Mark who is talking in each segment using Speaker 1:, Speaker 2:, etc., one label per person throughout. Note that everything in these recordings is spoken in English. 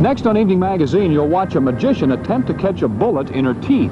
Speaker 1: Next on Evening Magazine, you'll watch a magician attempt to catch a bullet in her teeth.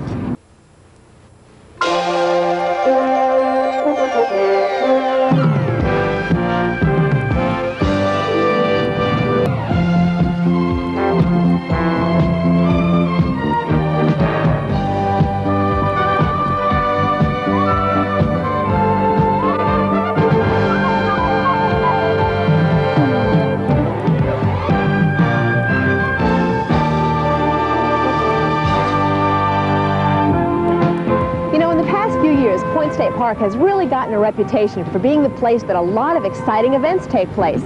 Speaker 2: Strait Park has really gotten a reputation for being the place that a lot of exciting events take place.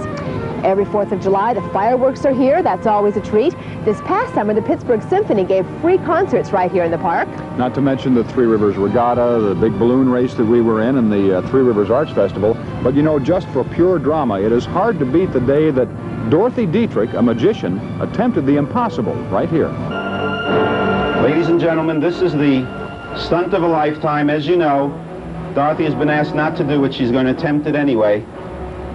Speaker 2: Every 4th of July, the fireworks are here. That's always a treat. This past summer, the Pittsburgh Symphony gave free concerts right here in the park.
Speaker 1: Not to mention the Three Rivers Regatta, the big balloon race that we were in, and the Three Rivers Arts Festival. But you know, just for pure drama, it is hard to beat the day that Dorothy Dietrich, a magician, attempted the impossible right here.
Speaker 3: Ladies and gentlemen, this is the stunt of a lifetime. As you know, Dorothy has been asked not to do it. She's going to attempt it anyway.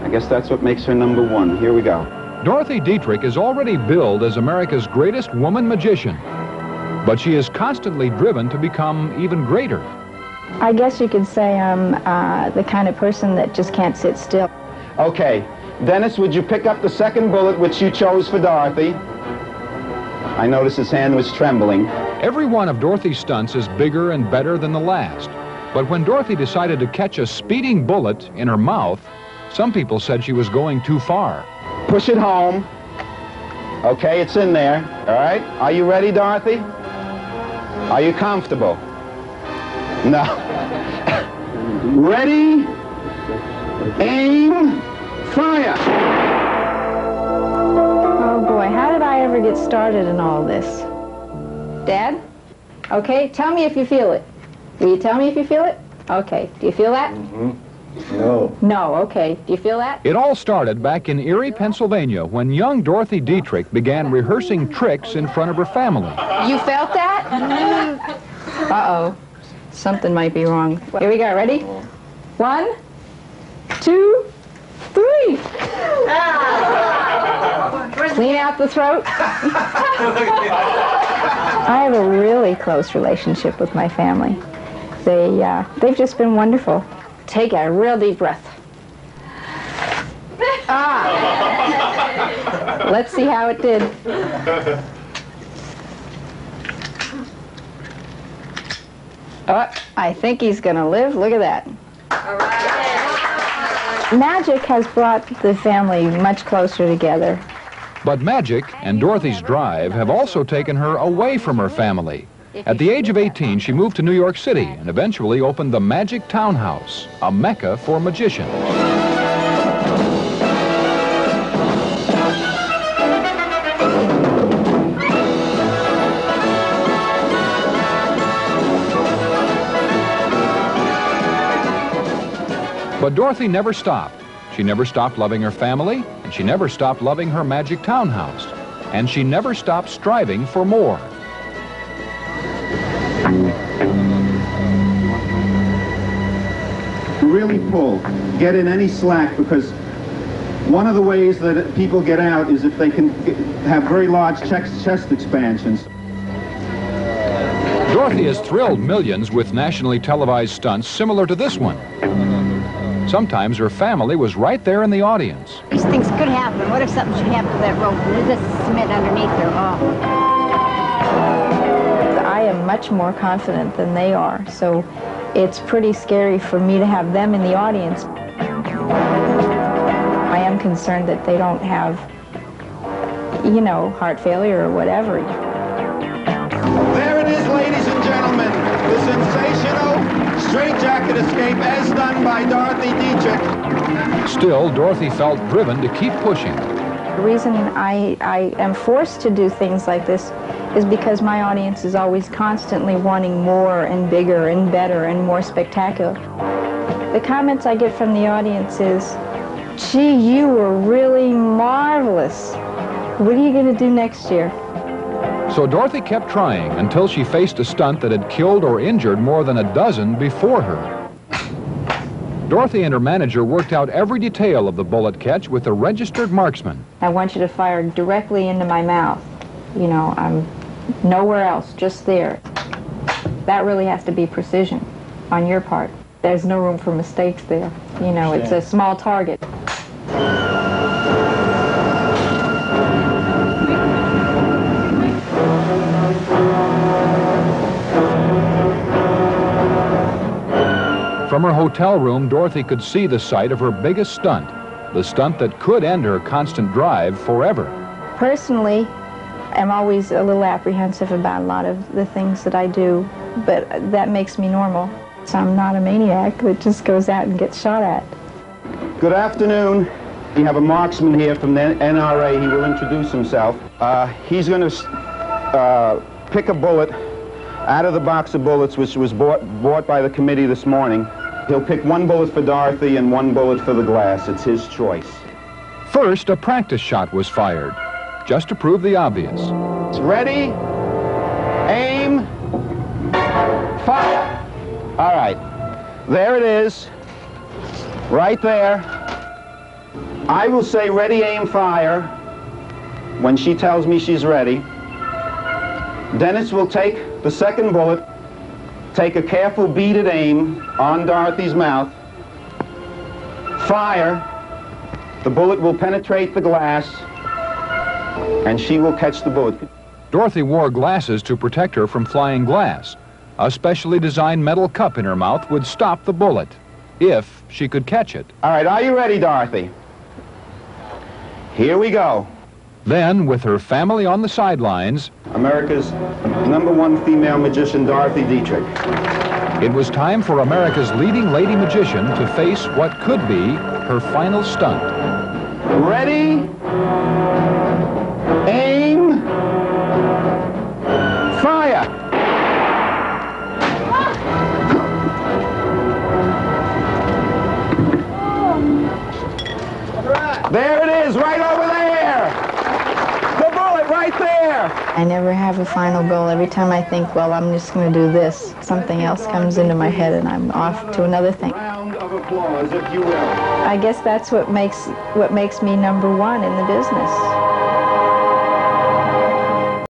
Speaker 3: I guess that's what makes her #1. Here we go.
Speaker 1: Dorothy Dietrich is already billed as America's greatest woman magician, but she is constantly driven to become even greater.
Speaker 4: I guess you could say I'm the kind of person that just can't sit still.
Speaker 3: Okay, Dennis, would you pick up the second bullet which you chose for Dorothy? I noticed his hand was trembling.
Speaker 1: Every one of Dorothy's stunts is bigger and better than the last. But when Dorothy decided to catch a speeding bullet in her mouth, some people said she was going too far.
Speaker 3: Push it home. Okay, it's in there. All right. Are you ready, Dorothy? Are you comfortable? No. Ready? Aim. Fire.
Speaker 4: Oh boy, how did I ever get started in all this? Dad? Okay, tell me if you feel it. Will you tell me if you feel it? Okay. Do you feel that?
Speaker 3: No.
Speaker 4: No, okay. Do you feel that?
Speaker 1: It all started back in Erie, Pennsylvania, when young Dorothy Dietrich began rehearsing tricks in front of her family.
Speaker 4: You felt that? Uh-oh. Something might be wrong. Here we go. Ready? 1, 2, 3. Clean out the throat. I have a really close relationship with my family. They've just been wonderful. Take a real deep breath. Let's see how it did. I think he's going to live. Look at that. All right. Magic has brought the family much closer together.
Speaker 1: But magic and Dorothy's drive have also taken her away from her family. At the age of 18, she moved to New York City and eventually opened the Magic Townhouse, a mecca for magicians. But Dorothy never stopped. She never stopped loving her family, and she never stopped loving her Magic Townhouse. And she never stopped striving for more.
Speaker 3: Really pull. Get in any slack, because one of the ways that people get out is if they can have very large chest expansions.
Speaker 1: Dorothy has thrilled millions with nationally televised stunts similar to this one. Sometimes her family was right there in the audience.
Speaker 5: These things could happen. What if something should happen to that rope? There's this cement underneath there. Oh.
Speaker 4: I am much more confident than they are, so it's pretty scary for me to have them in the audience. I am concerned that they don't have, you know, heart failure or whatever.
Speaker 3: There it is, ladies and gentlemen, the sensational straitjacket escape as done by Dorothy Dietrich.
Speaker 1: Still, Dorothy felt driven to keep pushing.
Speaker 4: The reason I am forced to do things like this is because my audience is always constantly wanting more and bigger and better and more spectacular. The comments I get from the audience is, gee, you were really marvelous. What are you going to do next year?
Speaker 1: So Dorothy kept trying until she faced a stunt that had killed or injured more than a dozen before her. Dorothy and her manager worked out every detail of the bullet catch with a registered marksman.
Speaker 4: I want you to fire directly into my mouth. you know, I'm nowhere else, just there. That really has to be precision on your part. There's no room for mistakes there. You know, it's a small target.
Speaker 1: From her hotel room, Dorothy could see the site of her biggest stunt, the stunt that could end her constant drive forever.
Speaker 4: Personally, I'm always a little apprehensive about a lot of the things that I do, but that makes me normal. So I'm not a maniac that just goes out and gets shot at.
Speaker 3: Good afternoon. We have a marksman here from the NRA. He will introduce himself. He's going to pick a bullet out of the box of bullets which was bought by the committee this morning. He'll pick one bullet for Dorothy and one bullet for the glass. It's his choice.
Speaker 1: First, a practice shot was fired, just to prove the obvious.
Speaker 3: Ready, aim, fire. All right, there it is, right there. I will say ready, aim, fire when she tells me she's ready. Dennis will take the second bullet, take a careful beaded aim on Dorothy's mouth, fire. The bullet will penetrate the glass, and she will catch the bullet.
Speaker 1: Dorothy wore glasses to protect her from flying glass. A specially designed metal cup in her mouth would stop the bullet, if she could catch it.
Speaker 3: All right, are you ready, Dorothy? Here we go.
Speaker 1: Then, with her family on the sidelines,
Speaker 3: America's #1 female magician, Dorothy Dietrich.
Speaker 1: it was time for America's leading lady magician to face what could be her final stunt.
Speaker 3: Ready, aim, fire. There it is, right over there. The bullet right there.
Speaker 4: I never have a final goal. Every time I think, well, I'm just going to do this, something else comes into my head and I'm off to another thing.
Speaker 3: Round of applause, if you will.
Speaker 4: I guess that's what makes me #1 in the business.